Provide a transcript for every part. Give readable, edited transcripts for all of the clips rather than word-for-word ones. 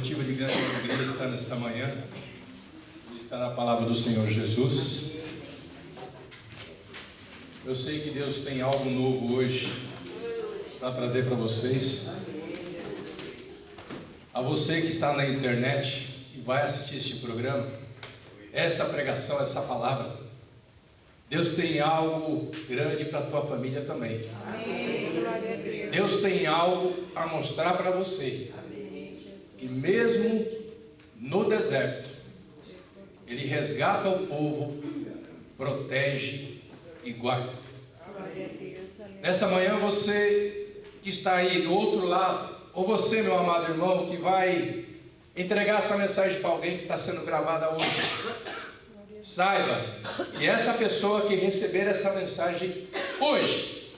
motivo de grande alegria estar nesta manhã, estar na palavra do Senhor Jesus. Eu sei que Deus tem algo novo hoje para trazer para vocês. A você que está na internet e vai assistir este programa, essa pregação, essa palavra, Deus tem algo grande para a tua família também. Deus tem algo a mostrar para você. E mesmo no deserto, Ele resgata o povo, protege e guarda. Nesta manhã, você que está aí do outro lado, ou você, meu amado irmão, que vai entregar essa mensagem para alguém que está sendo gravada hoje, saiba que essa pessoa que receber essa mensagem hoje,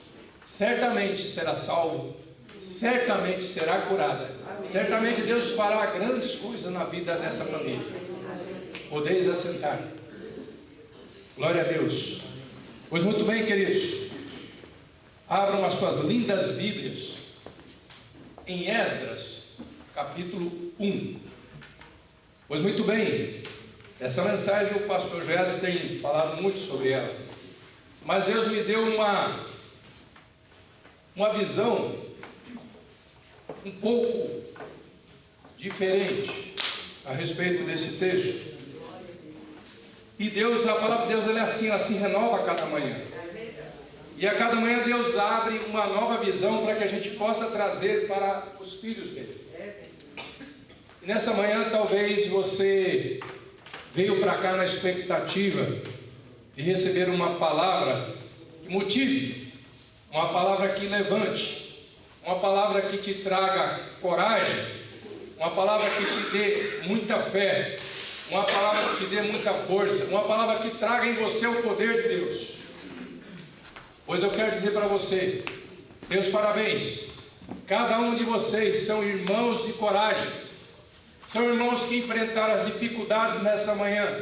certamente será salvo, certamente será curada, certamente Deus fará grandes coisas na vida dessa família. Podeis assentar. Glória a Deus. Pois muito bem, queridos, abram as suas lindas Bíblias em Esdras, capítulo 1. Pois muito bem, essa mensagem o pastor Jés tem falado muito sobre ela, mas Deus me deu uma visão um pouco diferente a respeito desse texto. E Deus, a palavra de Deus, ela é assim, ela se renova a cada manhã. E a cada manhã Deus abre uma nova visão para que a gente possa trazer para os filhos dele. E nessa manhã talvez você veio para cá na expectativa de receber uma palavra que motive, uma palavra que levante, uma palavra que te traga coragem, uma palavra que te dê muita fé, uma palavra que te dê muita força, uma palavra que traga em você o poder de Deus. Pois eu quero dizer para você, meus parabéns, cada um de vocês são irmãos de coragem, são irmãos que enfrentaram as dificuldades nessa manhã,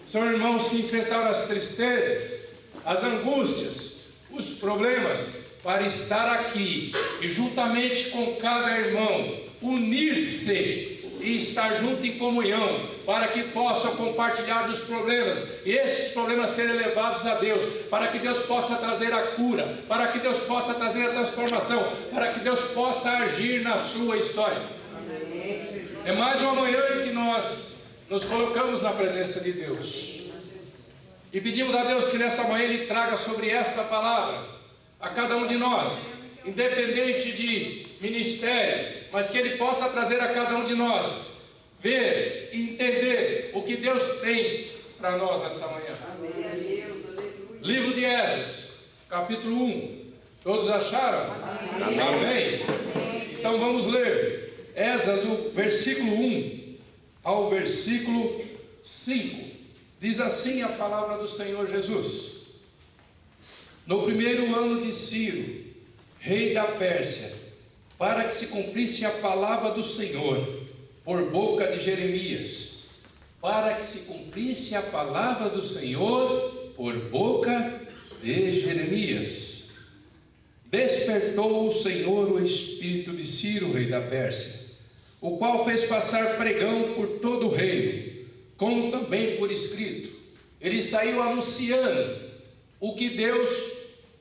são irmãos que enfrentaram as tristezas, as angústias, os problemas, para estar aqui e juntamente com cada irmão, unir-se e estar junto em comunhão, para que possam compartilhar dos problemas, e esses problemas serem levados a Deus, para que Deus possa trazer a cura, para que Deus possa trazer a transformação, para que Deus possa agir na sua história. É mais uma manhã em que nós nos colocamos na presença de Deus e pedimos a Deus que nessa manhã Ele traga sobre esta palavra a cada um de nós, independente de ministério, mas que Ele possa trazer a cada um de nós ver e entender o que Deus tem para nós nessa manhã. Amém. Livro de Esdras, capítulo 1. Todos acharam? Amém. Amém. Então vamos ler Esdras do versículo 1 ao versículo 5. Diz assim a palavra do Senhor Jesus: No primeiro ano de Ciro, rei da Pérsia, para que se cumprisse a palavra do Senhor por boca de Jeremias, para que se cumprisse a palavra do Senhor por boca de Jeremias, despertou o Senhor o espírito de Ciro, rei da Pérsia, o qual fez passar pregão por todo o reino, como também por escrito. Ele saiu anunciando o que Deus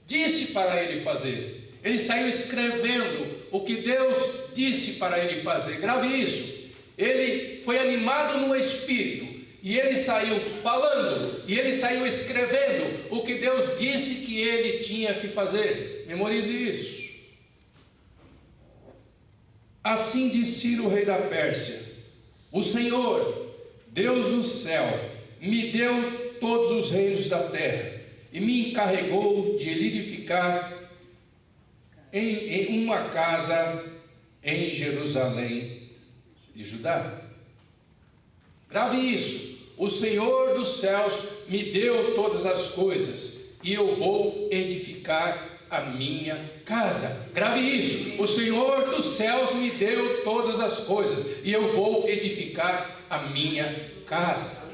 disse para ele fazer. Ele saiu escrevendo o que Deus disse para ele fazer. Grave isso. Ele foi animado no Espírito, e ele saiu falando, e ele saiu escrevendo o que Deus disse que ele tinha que fazer. Memorize isso. Assim diz Ciro, rei da Pérsia: O Senhor, Deus do céu, me deu todos os reinos da terra, e me encarregou de lhe edificar em uma casa em Jerusalém de Judá. Grave isso. O Senhor dos céus me deu todas as coisas, e eu vou edificar a minha casa. Grave isso. O Senhor dos céus me deu todas as coisas, e eu vou edificar a minha casa.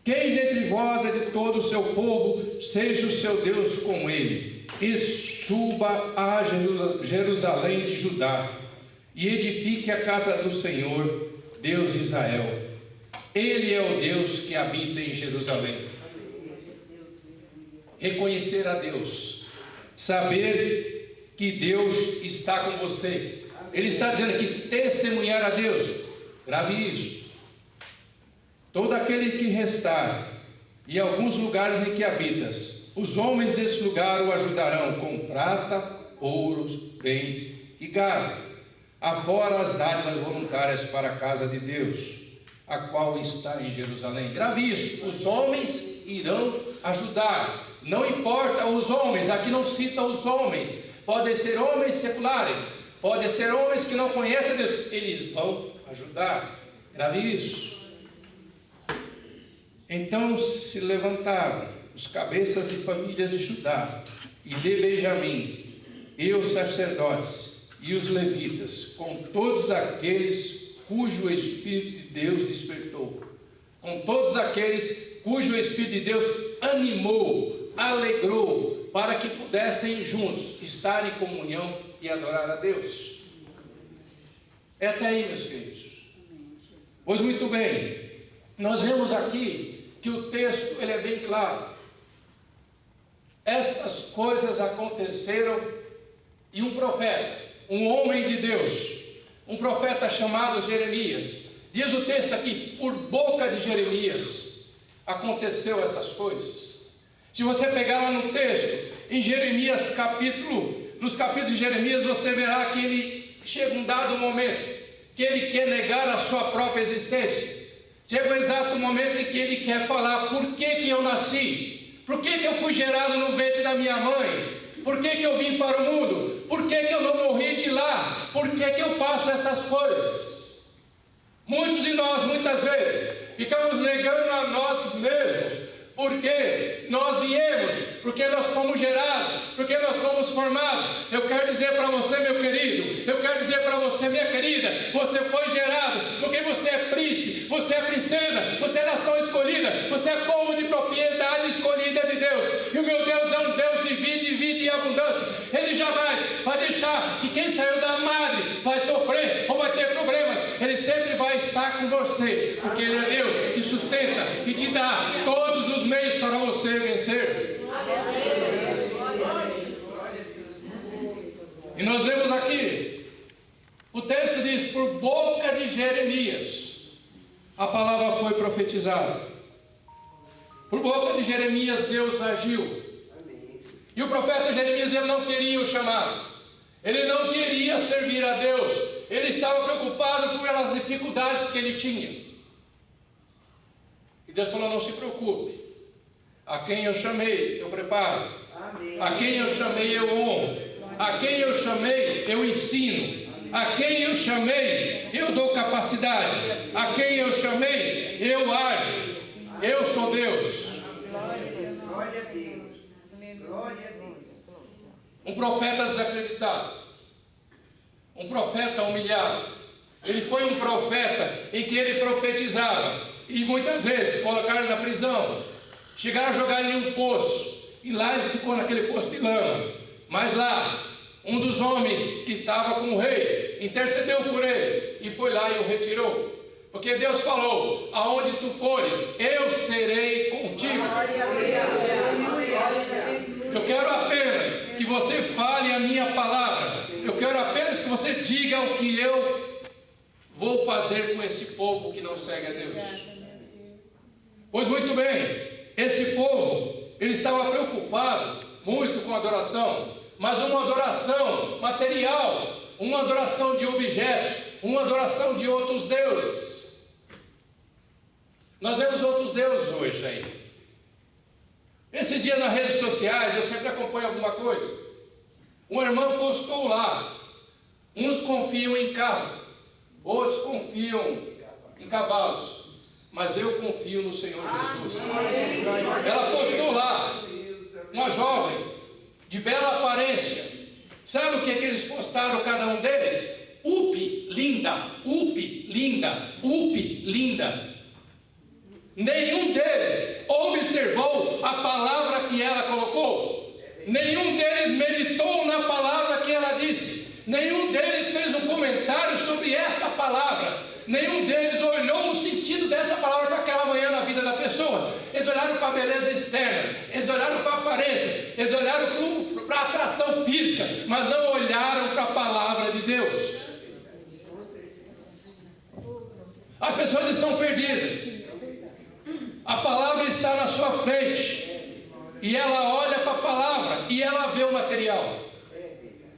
Quem dentre vós é de todo o seu povo, seja o seu Deus com ele, e suba a Jerusalém de Judá, e edifique a casa do Senhor, Deus de Israel. Ele é o Deus que habita em Jerusalém. Reconhecer a Deus, saber que Deus está com você. Ele está dizendo aqui, testemunhar a Deus. Grave isso. Todo aquele que restar, e alguns lugares em que habitas, os homens desse lugar o ajudarão com prata, ouros, bens e gado, afora as dádivas voluntárias para a casa de Deus, a qual está em Jerusalém. Grave isso, os homens irão ajudar. Não importa os homens, aqui não cita os homens, podem ser homens seculares, podem ser homens que não conhecem Deus, eles vão ajudar. Grave isso. Então se levantaram os cabeças de famílias de Judá e de Benjamim, e os sacerdotes e os levitas, com todos aqueles cujo Espírito de Deus despertou, com todos aqueles cujo Espírito de Deus animou, alegrou, para que pudessem juntos estar em comunhão e adorar a Deus. É até aí, meus queridos. Pois muito bem, nós vemos aqui que o texto ele é bem claro. Estas coisas aconteceram e um profeta, um homem de Deus, um profeta chamado Jeremias, diz o texto aqui, por boca de Jeremias aconteceu essas coisas. Se você pegar lá no texto, em Jeremias nos capítulos de Jeremias, você verá que ele chega um dado momento que ele quer negar a sua própria existência. Chega o exato momento em que ele quer falar: por que eu nasci? Por que eu fui gerado no ventre da minha mãe? Por que eu vim para o mundo? Por que eu não morri de lá? Por que eu passo essas coisas? Muitos de nós, muitas vezes, ficamos negando a nós mesmos, porque nós viemos, porque nós fomos gerados, porque nós fomos formados. Eu quero dizer para você, meu querido, eu quero dizer para você, minha querida, você foi gerado, porque você é príncipe, você é princesa, você é nação escolhida, você é povo de propriedade escolhida de Deus. E o meu Deus é um Deus de vida e abundância. Ele jamais vai deixar que quem saiu da madre vai sofrer ou vai ter problemas. Ele sempre vai estar com você, porque Ele é Deus que sustenta e te dá todos os meios para você vencer. E nós vemos aqui, o texto diz: por boca de Jeremias a palavra foi profetizada. Por boca de Jeremias Deus agiu. E o profeta Jeremias, ele não queria o chamado, ele não queria servir a Deus, ele estava preocupado pelas dificuldades que ele tinha. E Deus falou: não se preocupe, a quem eu chamei eu preparo, a quem eu chamei eu honro, a quem eu chamei eu ensino, a quem eu chamei eu dou capacidade, a quem eu chamei eu ajo. Eu sou Deus. Glória a Deus. Glória a Deus. Um profeta desacreditado, um profeta humilhado. Ele foi um profeta em que ele profetizava, e muitas vezes colocaram ele na prisão, chegaram a jogar ele em um poço, e lá ele ficou naquele poço de lama. Mas lá, um dos homens que estava com o rei intercedeu por ele, e foi lá e o retirou. Porque Deus falou: aonde tu fores, eu serei contigo. Eu quero apenas que você fale a minha palavra. Eu quero apenas que você diga o que eu vou fazer com esse povo que não segue a Deus. Pois muito bem, esse povo, ele estava preocupado muito com a adoração, mas uma adoração material, uma adoração de objetos, uma adoração de outros deuses. Nós vemos outros deuses hoje aí. Esses dias nas redes sociais eu sempre acompanho alguma coisa. Um irmão postou lá: uns confiam em carro, outros confiam em cavalos, mas eu confio no Senhor Jesus. Ela postou lá, uma jovem de bela aparência. Sabe o que eles postaram, cada um deles? Up, linda, up, linda, up, linda. Nenhum deles observou a palavra que ela colocou. Nenhum deles meditou na palavra que ela disse. Nenhum deles fez um comentário sobre esta palavra. Nenhum deles olhou o sentido dessa palavra para aquela manhã na vida da pessoa. Eles olharam para a beleza externa, eles olharam para a aparência, eles olharam para a atração física, mas não olharam para a palavra de Deus. As pessoas estão perdidas. A palavra está na sua frente. E ela olha para a palavra e ela vê o material.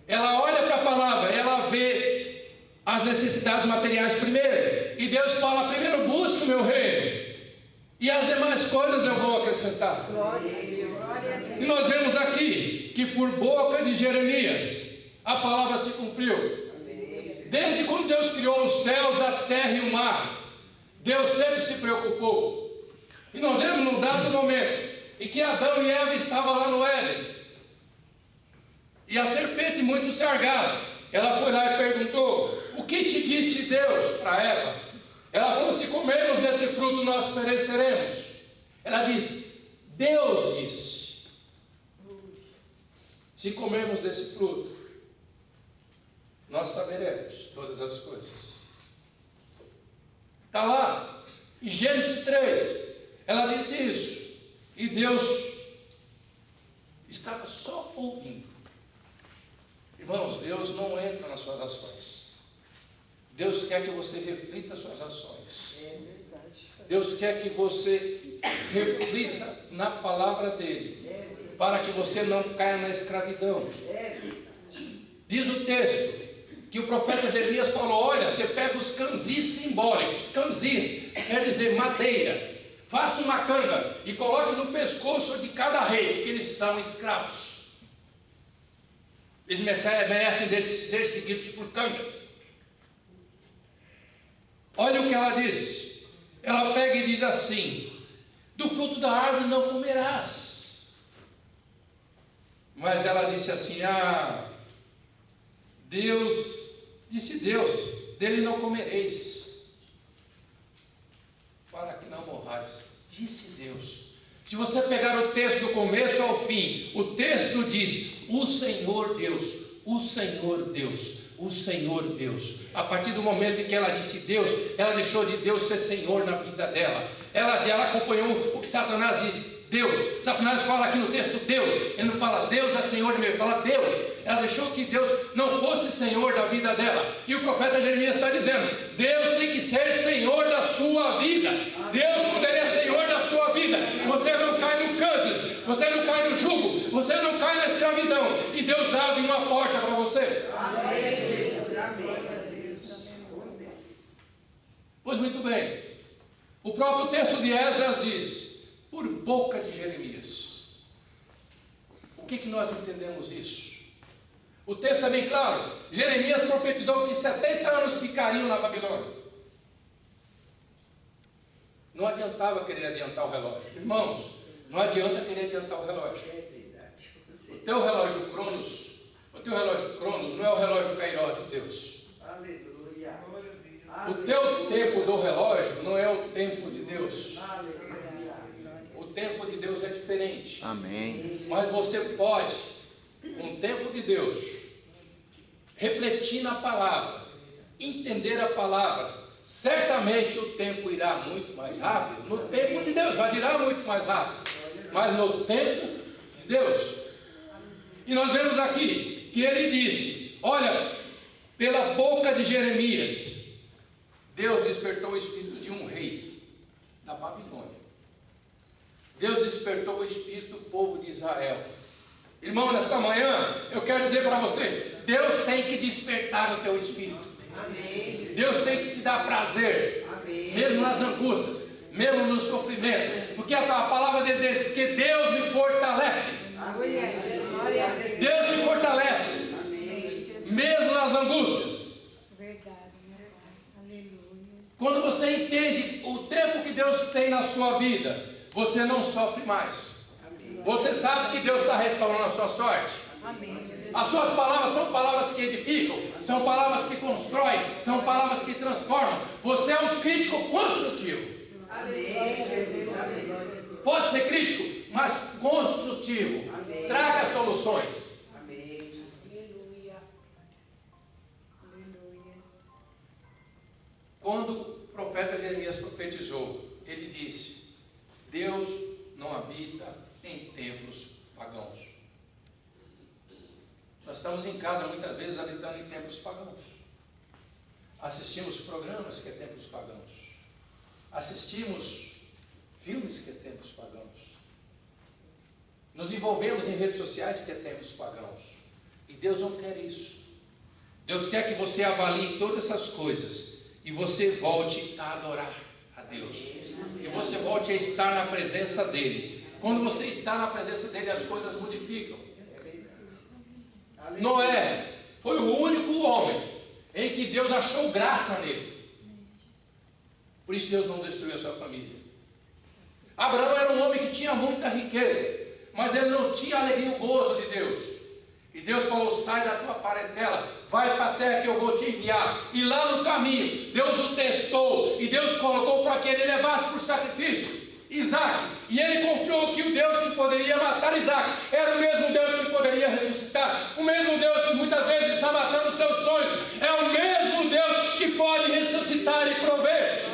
Ela olha para a palavra, ela vê as necessidades materiais primeiro. E Deus fala: primeiro busque o meu reino, e as demais coisas eu vou acrescentar. E nós vemos aqui que por boca de Jeremias a palavra se cumpriu. Desde quando Deus criou os céus, a terra e o mar, Deus sempre se preocupou. E nós vemos num dado momento em que Adão e Eva estavam lá no Éden, e a serpente, muito sagaz, ela foi lá e perguntou: o que te disse Deus para Eva? Ela falou: se comermos desse fruto nós pereceremos. Ela disse: Deus disse, se comermos desse fruto nós saberemos todas as coisas. Está lá em Gênesis 3, ela disse isso, e Deus estava só ouvindo. Irmãos, Deus não entra nas suas ações. Deus quer que você reflita as suas ações. Deus quer que você reflita na palavra dele, para que você não caia na escravidão. Diz o texto que o profeta Jeremias falou: olha, você pega os canzis simbólicos. Canzis quer dizer madeira. Faça uma canga e coloque no pescoço de cada rei, porque eles são escravos. Eles merecem ser seguidos por cangas. Olha o que ela disse. Ela pega e diz assim: do fruto da árvore não comerás. Mas ela disse assim: disse Deus, dele não comereis, para que não morrais. Disse Deus. Se você pegar o texto do começo ao fim, o texto diz: o Senhor Deus, o Senhor Deus, o Senhor Deus. A partir do momento em que ela disse Deus, ela deixou de Deus ser Senhor na vida dela. Ela acompanhou o que Satanás disse: Deus. Satanás fala aqui no texto Deus. Ele não fala Deus é Senhor de mim, ele fala Deus. Ela deixou que Deus não fosse Senhor da vida dela. E o profeta Jeremias está dizendo: Deus tem que ser Senhor da sua vida. Deus poderia ser Senhor da sua vida. Você não cai no câncer, você não cai no jugo, você não cai na escravidão. E Deus abre uma porta para você. Amém. Pois muito bem. O próprio texto de Esdras diz: por boca de Jeremias. O que nós entendemos isso? O texto é bem claro. Jeremias profetizou que 70 anos ficariam na Babilônia. Não adiantava querer adiantar o relógio. Irmãos, não adianta querer adiantar o relógio. O teu relógio Cronos não é o relógio Kairos de Deus. Aleluia. O teu tempo do relógio não é o tempo de Deus. O tempo de Deus é diferente. Amém. Mas você pode, com o tempo de Deus, refletir na palavra, entender a palavra. Certamente o tempo irá muito mais rápido. No tempo de Deus vai girar muito mais rápido, mas no tempo de Deus. E nós vemos aqui que ele disse: olha, pela boca de Jeremias, Deus despertou o espírito de um rei da Babilônia. Deus despertou o espírito do povo de Israel. Irmão, nesta manhã eu quero dizer para você: Deus tem que despertar o teu espírito. Amém. Deus tem que te dar prazer. Amém. Mesmo nas angústias, mesmo no sofrimento, porque a palavra de Deus diz: porque Deus me fortalece. Amém. Deus me fortalece. Amém. Mesmo nas angústias. Verdade. Aleluia. Quando você entende o tempo que Deus tem na sua vida, você não sofre mais. Você sabe que Deus está restaurando a sua sorte. Amém. As suas palavras são palavras que edificam, são palavras que constroem, são palavras que transformam. Você é um crítico construtivo. Pode ser crítico, mas construtivo. Traga soluções. quando o profeta Jeremias profetizou, ele disse: Deus não habita em templos pagãos. Nós estamos em casa muitas vezes habitando em templos pagãos. Assistimos programas que é templos pagãos. Assistimos filmes que é templos pagãos. Nos envolvemos em redes sociais que é templos pagãos. E Deus não quer isso. Deus quer que você avalie todas essas coisas e você volte a adorar a Deus. E você volte a estar na presença dEle. Quando você está na presença dEle, as coisas modificam. Noé foi o único homem em que Deus achou graça nele. Por isso Deus não destruiu a sua família. Abraão era um homem que tinha muita riqueza, mas ele não tinha a alegria e o gozo de Deus. E Deus falou: sai da tua parentela, vai para a terra que eu vou te enviar. E lá no caminho, Deus o testou, e Deus colocou para que ele levasse por sacrifício Isaac. E ele confiou que o Deus que poderia matar Isaac era o mesmo Deus que poderia ressuscitar. O mesmo Deus que muitas vezes está matando os seus sonhos é o mesmo Deus que pode ressuscitar e prover.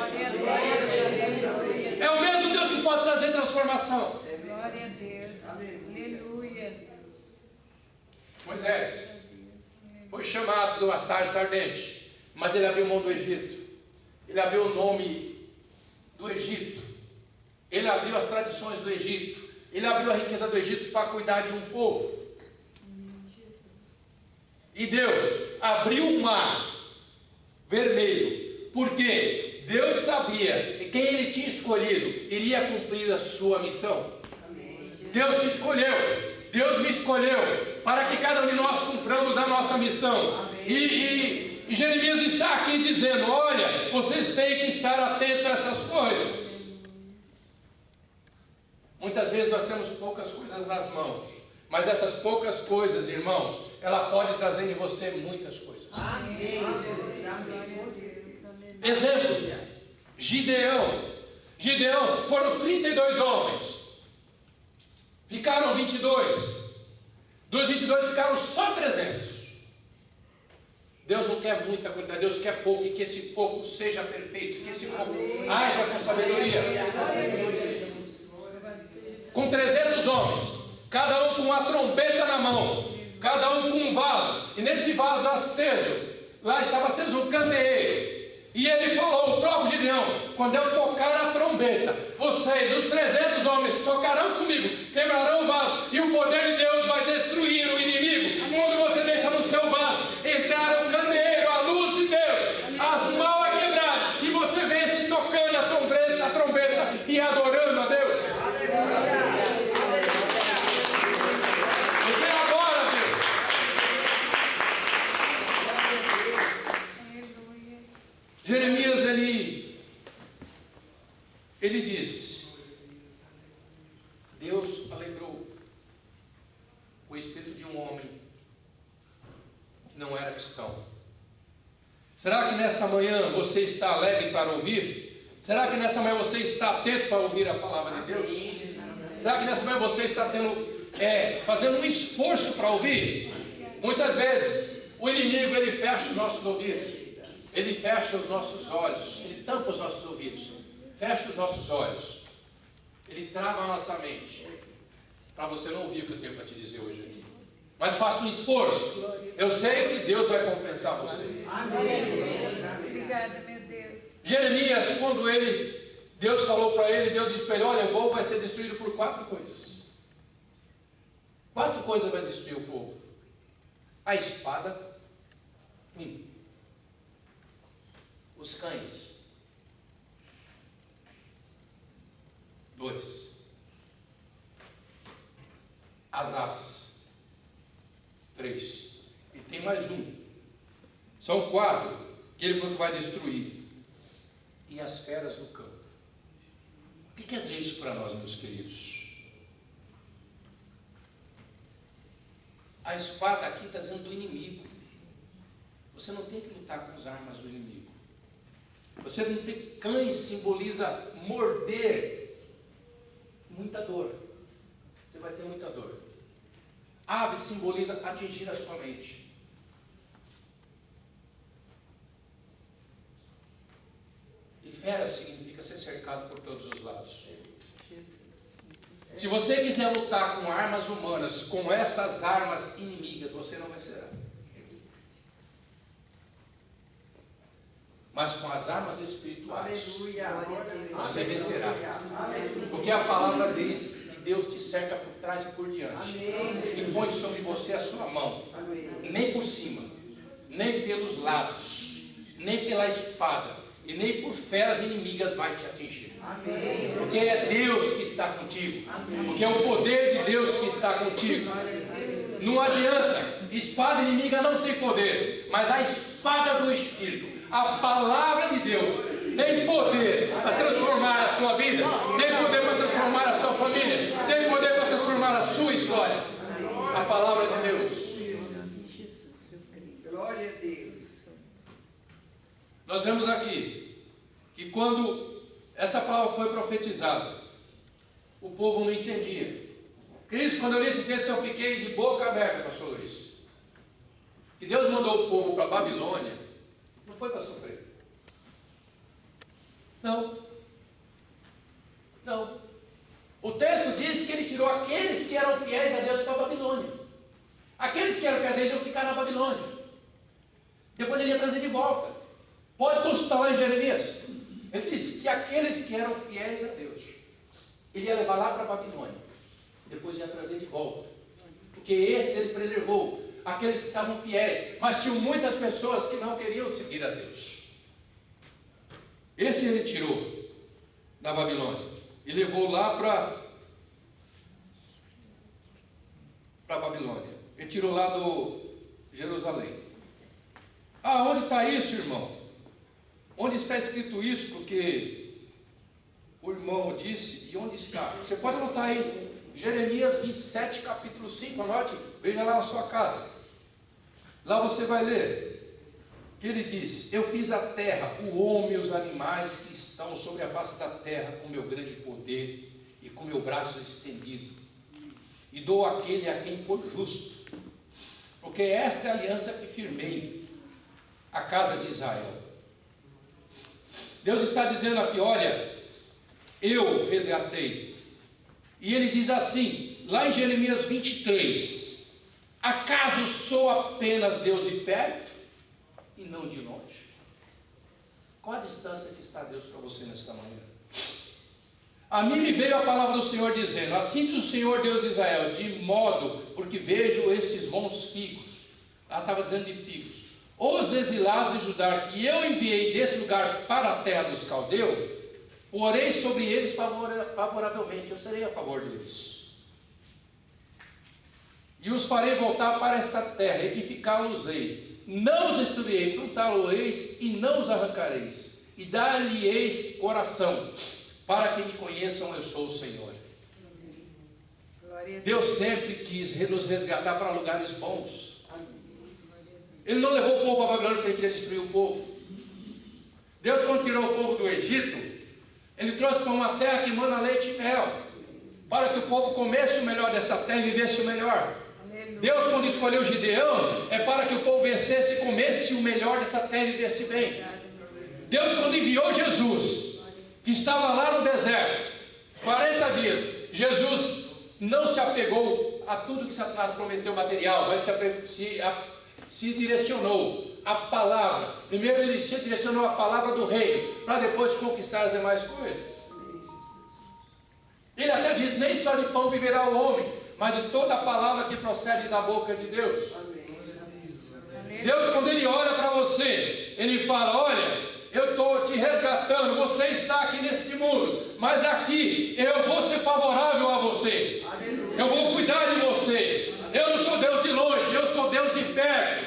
É o mesmo Deus que pode trazer transformação. Glória a Deus. Aleluia. Moisés foi chamado do sarça ardente, mas ele abriu mão do Egito. Ele abriu o nome do Egito. Ele abriu as tradições do Egito. Ele abriu a riqueza do Egito para cuidar de um povo. E Deus abriu o mar vermelho, porque Deus sabia que quem ele tinha escolhido iria cumprir a sua missão. Deus te escolheu. Deus me escolheu para que cada um de nós cumpramos a nossa missão. E Jeremias está aqui dizendo: olha, vocês têm que estar atentos a essas coisas. Muitas vezes nós temos poucas coisas nas mãos, mas essas poucas coisas, irmãos, ela pode trazer em você muitas coisas. Amém. Exemplo: Gideão. Gideão, foram 32 homens, ficaram 22. Dos 22 ficaram só 300. Deus não quer muita quantidade, Deus quer pouco, e que esse pouco seja perfeito, que esse pouco haja com sabedoria. Com 300 homens, cada um com uma trombeta na mão, cada um com um vaso, e nesse vaso aceso, lá estava aceso um candeeiro. E ele falou, o próprio Gideão: quando eu tocar a trombeta, vocês, os 300 homens, tocarão comigo, quebrarão o vaso, e o poder de Deus vai destruir o inimigo. Quando você deixa no seu vaso entrar o candeeiro, a luz de Deus, as mãos é quebrada, e você vê se tocando a trombeta e adorando a Deus. Você adora a Deus. Jeremias, ele disse: Deus alegrou o espírito de um homem que não era cristão. Será que nesta manhã você está alegre para ouvir? Será que nesta manhã você está atento para ouvir a palavra de Deus? Será que nesta manhã você está fazendo um esforço para ouvir? Muitas vezes o inimigo, ele fecha os nossos ouvidos. Ele fecha os nossos olhos, ele tampa os nossos ouvidos, fecha os nossos olhos, ele trava a nossa mente, para você não ouvir o que eu tenho para te dizer hoje aqui. Mas faça um esforço, eu sei que Deus vai compensar você. Amém. Obrigada, meu Deus. Jeremias, quando Deus falou para ele, Deus disse para ele: olha, o povo vai ser destruído por 4 coisas. 4 coisas vai destruir o povo: a espada, os cães, 2, as aves, 3, e tem mais um. São 4 que ele falou que vai destruir. E as feras do campo. O que quer dizer isso para nós, meus queridos? A espada aqui está dizendo do inimigo. Você não tem que lutar com as armas do inimigo. Você não tem. Cães simboliza morder, muita dor. Você vai ter muita dor. Ave simboliza atingir a sua mente. Fera significa ser cercado por todos os lados. Se você quiser lutar com armas humanas, com essas armas inimigas, você não vencerá. Mas com as armas espirituais, você vencerá. Porque a palavra diz que Deus te cerca por trás e por diante. E põe sobre você a sua mão. Nem por cima, nem pelos lados, nem pela espada, e nem por feras inimigas vai te atingir. Porque é Deus que está contigo. Porque é o poder de Deus que está contigo. Não adianta, espada inimiga não tem poder, mas a espada do Espírito, a palavra de Deus, tem poder para transformar a sua vida, tem poder para transformar a sua família, tem poder para transformar a sua história. A palavra de Deus. Glória a Deus. Nós vemos aqui que quando essa palavra foi profetizada, o povo não entendia. Cristo, quando eu li esse texto, eu fiquei de boca aberta, pastor Luiz. Que Deus mandou o povo para a Babilônia, não foi para sofrer. Não. Não. O texto diz que ele tirou aqueles que eram fiéis a Deus para a Babilônia. Aqueles que eram fiéis a Deus iam ficar na Babilônia. Depois ele ia trazer de volta. Pode consultar lá em Jeremias. Ele disse que aqueles que eram fiéis a Deus, ele ia levar lá para a Babilônia. Depois ia trazer de volta. Porque esse ele preservou. Aqueles que estavam fiéis. Mas tinham muitas pessoas que não queriam seguir a Deus. Esse ele tirou da Babilônia. E levou lá para a Babilônia. Ele tirou lá do Jerusalém. Ah, onde está isso, irmão? Onde está escrito isso? Porque o irmão disse, e onde está? Você pode anotar aí, Jeremias 27, capítulo 5, anote, veja lá na sua casa. Lá você vai ler, que ele diz: eu fiz a terra, o homem e os animais que estão sobre a face da terra com meu grande poder e com meu braço estendido, e dou àquele a quem for justo, porque esta é a aliança que firmei, a casa de Israel. Deus está dizendo aqui, olha, eu resgatei. E ele diz assim, lá em Jeremias 23, acaso sou apenas Deus de perto e não de longe? Qual a distância que está Deus para você nesta manhã? A mim me veio a palavra do Senhor dizendo, assim diz o Senhor Deus de Israel, de modo, porque vejo esses bons figos, ela estava dizendo de figos, os exilados de Judá, que eu enviei desse lugar para a terra dos caldeus, porém sobre eles favoravelmente, eu serei a favor deles. E os farei voltar para esta terra, edificá-los-ei. Não os destruirei, plantá-los-eis e não os arrancareis. E dar-lhe-eis coração, para que me conheçam, eu sou o Senhor. Deus sempre quis nos resgatar para lugares bons. Ele não levou o povo para a Babilônia porque ele queria destruir o povo. Deus, quando tirou o povo do Egito, ele trouxe para uma terra que emana leite e mel, para que o povo comesse o melhor dessa terra e vivesse o melhor. Deus, quando escolheu Gideão, é para que o povo vencesse e comesse o melhor dessa terra e vivesse bem. Deus, quando enviou Jesus, que estava lá no deserto, 40 dias, Jesus não se apegou a tudo que Satanás prometeu material, mas se direcionou à palavra. Primeiro ele se direcionou à palavra do rei, para depois conquistar as demais coisas. Ele até diz, nem só de pão viverá o homem, mas de toda a palavra que procede da boca de Deus. Deus, quando ele olha para você, ele fala, olha, eu estou te resgatando, você está aqui neste mundo, mas aqui eu vou ser favorável a você, eu vou cuidar de você. Eu não sou Deus de longe, eu sou Deus de perto,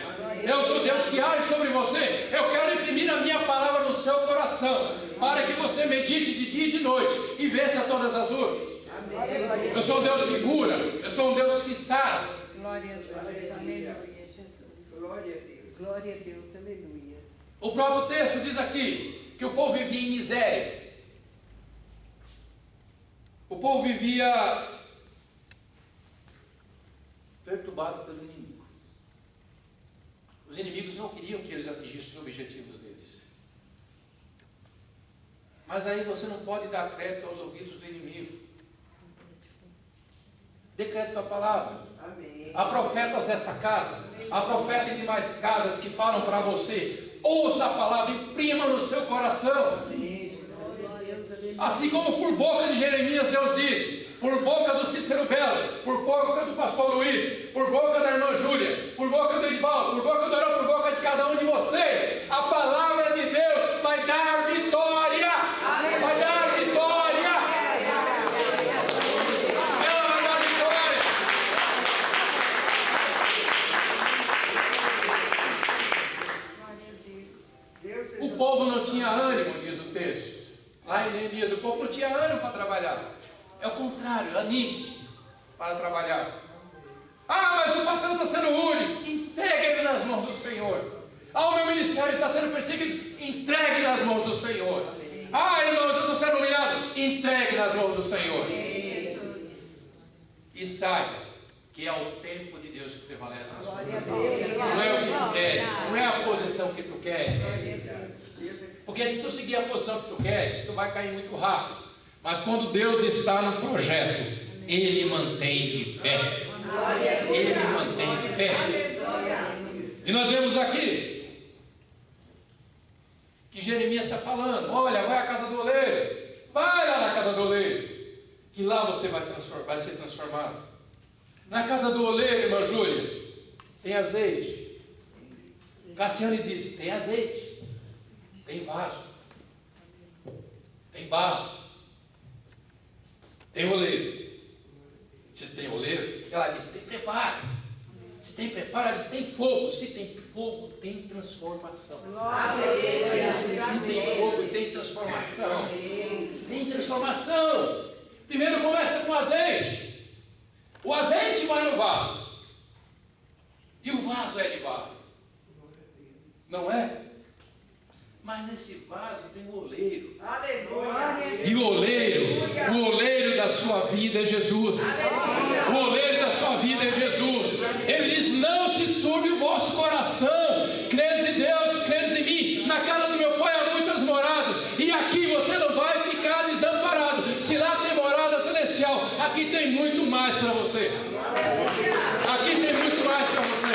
eu sou Deus que age sobre você. Eu quero imprimir a minha palavra no seu coração, para que você medite de dia e de noite e vença todas as lutas. Eu sou um Deus que cura, eu sou um Deus que sara. Glória a Deus, aleluia, Jesus. Glória a Deus. Glória a Deus, aleluia. O próprio texto diz aqui que o povo vivia em miséria. O povo vivia perturbado pelo inimigo. Os inimigos não queriam que eles atingissem os objetivos deles. Mas aí você não pode dar crédito aos ouvidos do inimigo. Dê crédito à palavra. Amém. Há profetas dessa casa, há profetas de mais casas que falam para você: ouça a palavra, imprima no seu coração. Assim como por boca de Jeremias Deus disse, por boca do Cícero Belo, por boca do pastor Luiz, por boca da irmã Júlia, por boca do Edivaldo, por boca do Arão, por boca de cada um de vocês, a palavra de Deus vai dar vitória. Vai dar vitória. Ela vai dar vitória. O povo não tinha ânimo, diz o texto. Lá em Neemias, o povo não tinha ânimo para trabalhar. É o contrário, anime-se para trabalhar. Ah, mas o patrão está sendo único. Entregue ele nas mãos do Senhor. Ah, o meu ministério está sendo perseguido. Entregue nas mãos do Senhor. Ah, irmãos, eu estou sendo humilhado. Entregue nas mãos do Senhor. E saiba que é o tempo de Deus que prevalece na sua vida. Não é o que tu queres, não é a posição que tu queres. Porque se tu seguir a posição que tu queres, tu vai cair muito rápido. Mas quando Deus está no projeto, Ele mantém de pé. Ele mantém de pé. E nós vemos aqui que Jeremias está falando: olha, vai à casa do oleiro, vai lá na casa do oleiro, que lá você vai ser transformado. Na casa do oleiro, irmã Júlia, tem azeite. Cassiane diz: tem azeite, tem vaso, tem barro, tem oleiro. Se tem oleiro, ela diz: tem preparo. Se tem preparo, ela diz: tem fogo. Se tem fogo, tem transformação. Se tem fogo, tem transformação. Tem transformação. Primeiro começa com azeite. O azeite vai no vaso. E o vaso é de barro. Não é? Mas nesse vaso tem o oleiro. Aleluia. E o oleiro da sua vida é Jesus. O oleiro da sua vida é Jesus. Ele diz: não se turbe o vosso coração. Crês em Deus, crês em mim. Na casa do meu Pai há muitas moradas. E aqui você não vai ficar desamparado. Se lá tem morada celestial, aqui tem muito mais para você. Aqui tem muito mais para você.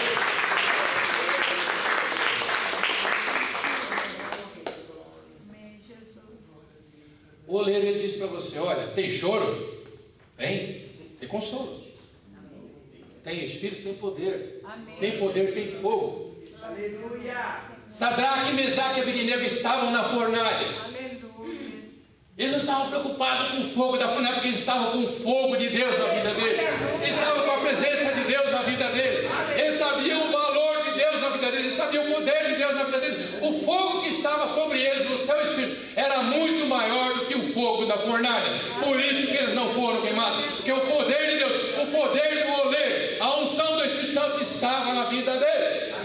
O oleiro, ele diz para você: olha, tem choro? Tem consolo. Tem espírito, tem poder. Tem poder, tem fogo. Aleluia. Sadraque, Mesaque e Abednego estavam na fornalha. Eles não estavam preocupados com o fogo da fornalha, porque eles estavam com o fogo de Deus na vida deles. Eles estavam com a presença de Deus na vida deles. Eles sabiam o valor de Deus na vida deles. Eles sabiam o poder de Deus na vida deles. O fogo que estava sobre eles no seu espírito era muito maior do que o fogo da fornalha. Por isso que eles não foram queimados. Porque o poder de Deus, o poder do oleiro, a unção do Espírito Santo estava na vida deles.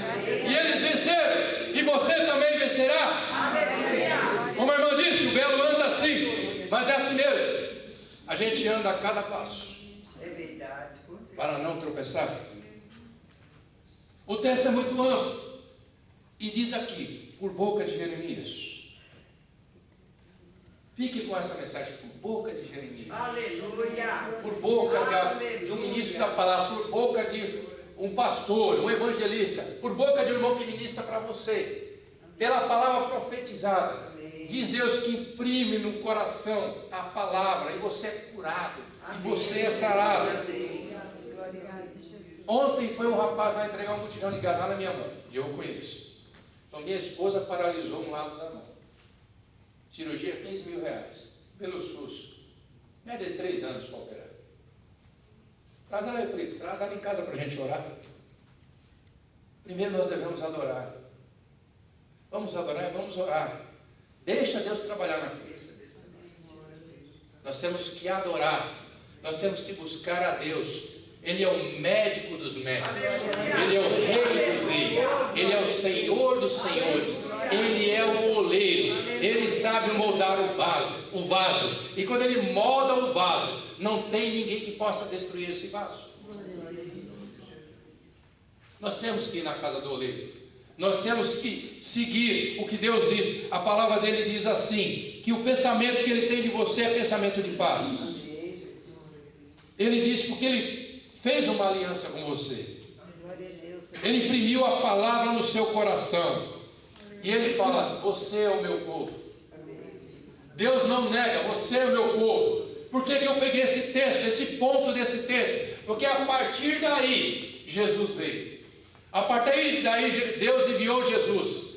E eles venceram. E você também vencerá. Como a irmã disse, o belo anda assim. Mas é assim mesmo. A gente anda a cada passo. É verdade. Para não tropeçar. O texto é muito amplo. E diz aqui, por boca de Jeremias. Fique com essa mensagem, por boca de Jeremias. Aleluia. Por boca de um ministro da palavra, por boca de um pastor, um evangelista, por boca de um irmão que ministra para você, pela palavra profetizada. Diz Deus que imprime no coração a palavra, e você é curado, e você é sarado. Ontem foi um rapaz lá entregar um botijão de gás lá na minha mão, e eu conheço. Então minha esposa paralisou um lado da mão. Cirurgia R$15.000, pelo SUS. Média de 3 anos para operar. Traz ela aí, Felipe, traz ela em casa para a gente orar. Primeiro nós devemos adorar. Vamos adorar, vamos orar. Deixa Deus trabalhar na coisa. Nós temos que adorar. Nós temos que buscar a Deus. Ele é o médico dos médicos. Ele é o rei dos reis. Ele é o Senhor dos senhores. Ele é o oleiro. Ele sabe moldar o vaso. E quando ele molda o vaso, não tem ninguém que possa destruir esse vaso. Nós temos que ir na casa do oleiro. Nós temos que seguir o que Deus diz. A palavra dele diz assim: que o pensamento que Ele tem de você é pensamento de paz. Ele disse porque Ele fez uma aliança com você. Ele imprimiu a palavra no seu coração. E Ele fala: você é o meu povo. Deus não nega: você é o meu povo. Por que eu peguei esse texto, esse ponto desse texto? Porque a partir daí, Jesus veio. A partir daí, Deus enviou Jesus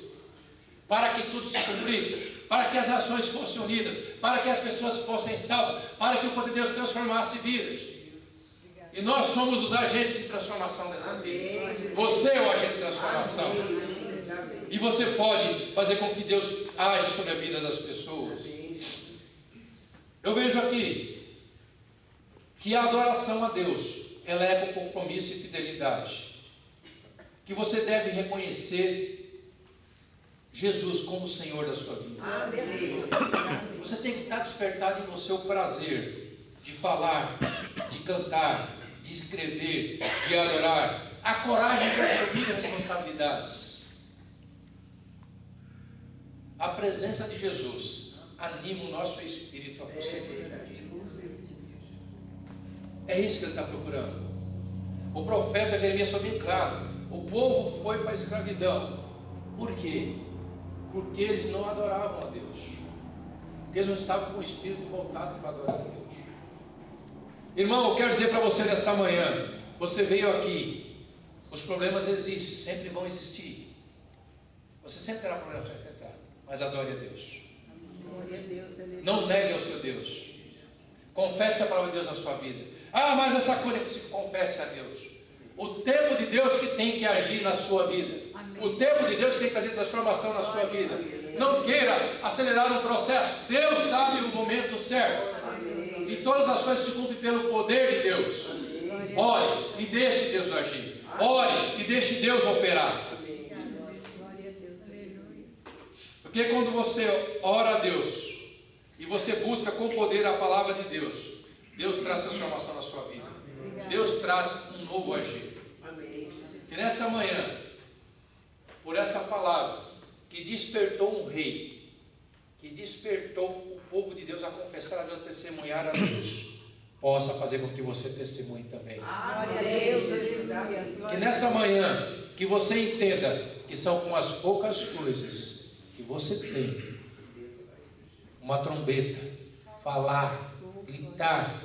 para que tudo se cumprisse, para que as nações fossem unidas, para que as pessoas fossem salvas, para que o poder de Deus transformasse vidas. E nós somos os agentes de transformação dessas vidas. Você é o agente de transformação. E você pode fazer com que Deus age sobre a vida das pessoas. Eu vejo aqui que a adoração a Deus, ela é com compromisso e fidelidade. Que você deve reconhecer Jesus como o Senhor da sua vida. Você tem que estar despertado em você o prazer de falar, de cantar, de escrever, de adorar, a coragem de assumir responsabilidades. A presença de Jesus anima o nosso espírito a prosseguir. É isso que ele está procurando. O profeta Jeremias foi bem claro: o povo foi para a escravidão. Por quê? Porque eles não adoravam a Deus. Porque eles não estavam com o espírito voltado para adorar a Deus. Irmão, eu quero dizer para você nesta manhã: você veio aqui, os problemas existem, sempre vão existir. Você sempre terá problemas para enfrentar, mas adore a Deus. Não negue ao seu Deus. Confesse a palavra de Deus na sua vida. Ah, mas essa coisa, confesse a Deus. O tempo de Deus que tem que agir na sua vida. O tempo de Deus que tem que fazer transformação na sua vida. Não queira acelerar um processo. Deus sabe o momento certo. E todas as coisas se cumprem pelo poder de Deus. Ore e deixe Deus agir. Ore e deixe Deus operar. Porque quando você ora a Deus e você busca com poder a palavra de Deus, Deus traz transformação na sua vida. Deus traz um novo agir. E nessa manhã, por essa palavra que despertou um rei, que despertou o povo de Deus a confessar a Deus, a testemunhar a Deus, possa fazer com que você testemunhe também. Que nessa manhã, que você entenda que são com as poucas coisas que você tem, uma trombeta, falar, gritar,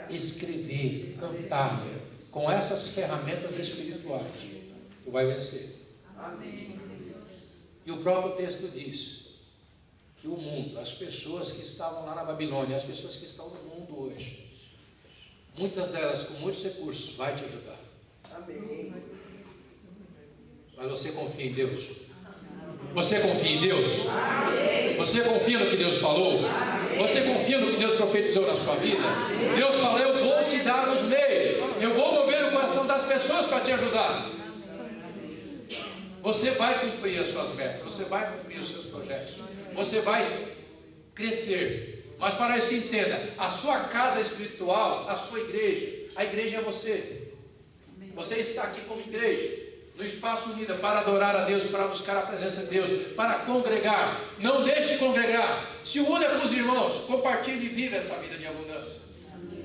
escrever, cantar, com essas ferramentas espirituais, tu vai vencer. E o próprio texto diz que o mundo, as pessoas que estavam lá na Babilônia, as pessoas que estão no mundo hoje, muitas delas com muitos recursos, vai te ajudar. Mas você confia em Deus? Você confia em Deus? Você confia no que Deus falou? Você confia no que Deus profetizou na sua vida? Deus falou: eu vou te dar os meios, eu vou mover o coração das pessoas para te ajudar. Você vai cumprir as suas metas, você vai cumprir os seus projetos, você vai crescer. Mas para isso, entenda: a sua casa espiritual, a sua igreja, a igreja é você. Você está aqui como igreja, no espaço unido, para adorar a Deus, para buscar a presença de Deus, para congregar. Não deixe de congregar. Se une com os irmãos, compartilhe e viva essa vida de abundância.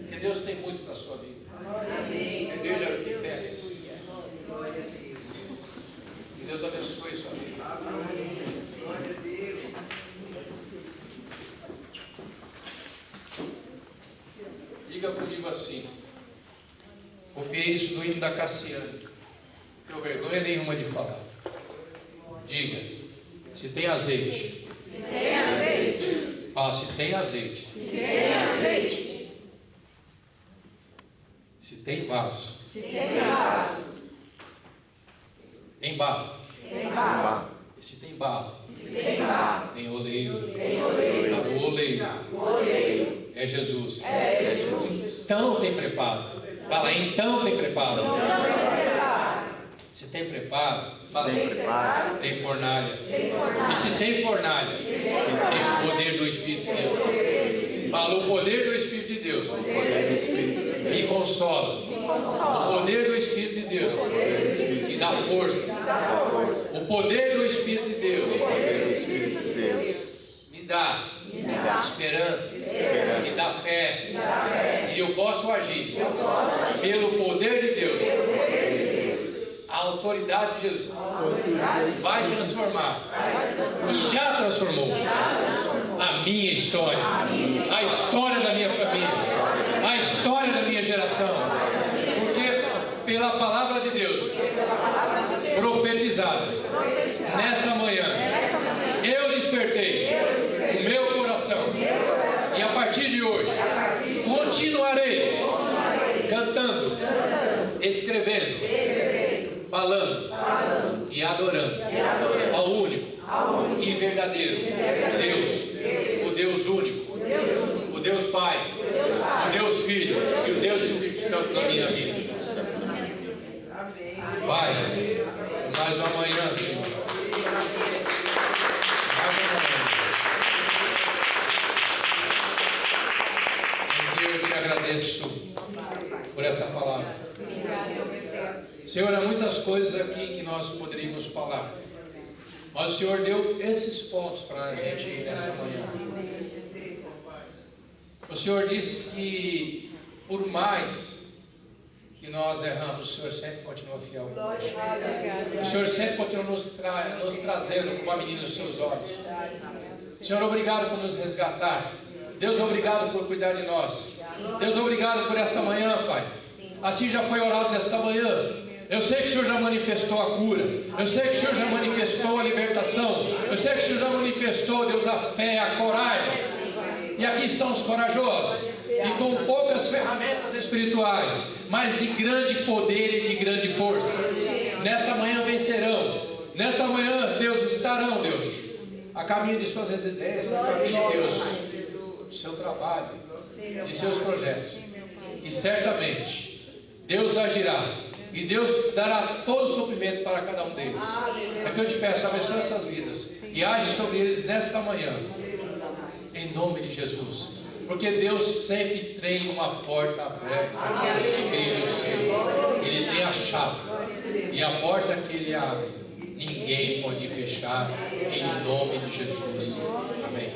Porque Deus tem muito para a sua vida. Amém. Igreja de pé. Que Deus abençoe a sua vida. Amém. Glória a Deus. Diga comigo assim: copiei isso do hino da Cassiane. Não tenho vergonha nenhuma de falar. Diga: se tem azeite. Se tem azeite. Fala: se tem azeite. Se tem azeite. Se tem vaso. Se tem vaso. Tem barro. Tem barro. E se tem barro. Se tem barro. Tem oleiro. Tem oleiro. O oleiro. O oleiro. É Jesus. É Jesus. Então tem preparo. Fala: então tem preparo. Então tem preparo. Se tem preparo, fala, tem fornalha. E se tem fornalha, tem o poder do Espírito de Deus. Fala: o poder do Espírito de Deus me consola. O poder do Espírito de Deus me dá força. O poder do Espírito de Deus me dá esperança, me dá fé, e eu posso agir pelo poder de Deus. A autoridade de Jesus vai transformar, e já transformou, a minha história, a história da minha família, a história da minha geração, porque pela palavra de Deus profetizada nesta manhã, eu despertei o meu coração, e a partir de hoje continuarei cantando, escrevendo, falando e adorando ao único e verdadeiro Deus, o Deus único, o Deus Pai, o Deus Filho e o Deus Espírito Santo na minha vida. Pai, mais uma manhã, Senhor. Mais uma manhã. Eu te agradeço por essa palavra. Senhor, há muitas coisas aqui que nós poderíamos falar, mas o Senhor deu esses pontos para a gente nessa manhã. O Senhor disse que por mais que nós erramos, o Senhor sempre continua fiel. O Senhor sempre continua nos trazendo como a menina dos seus olhos. Senhor, obrigado por nos resgatar. Deus, obrigado por cuidar de nós. Deus, obrigado por esta manhã, Pai. Assim já foi orado nesta manhã. Eu sei que o Senhor já manifestou a cura. Eu sei que o Senhor já manifestou a libertação. Eu sei que o Senhor já manifestou, Deus, a fé, a coragem. E aqui estão os corajosos, e com poucas ferramentas espirituais, mas de grande poder e de grande força. Nesta manhã vencerão. Nesta manhã, Deus, estarão, Deus, a caminho de suas residências, a caminho, Deus, do seu trabalho, de seus projetos. E certamente, Deus agirá. E Deus dará todo o suprimento para cada um deles. É que eu te peço, abençoe essas vidas e age sobre eles nesta manhã, em nome de Jesus. Porque Deus sempre tem uma porta aberta para os filhos seus. Ele tem a chave, e a porta que Ele abre, ninguém pode fechar, em nome de Jesus. Amém.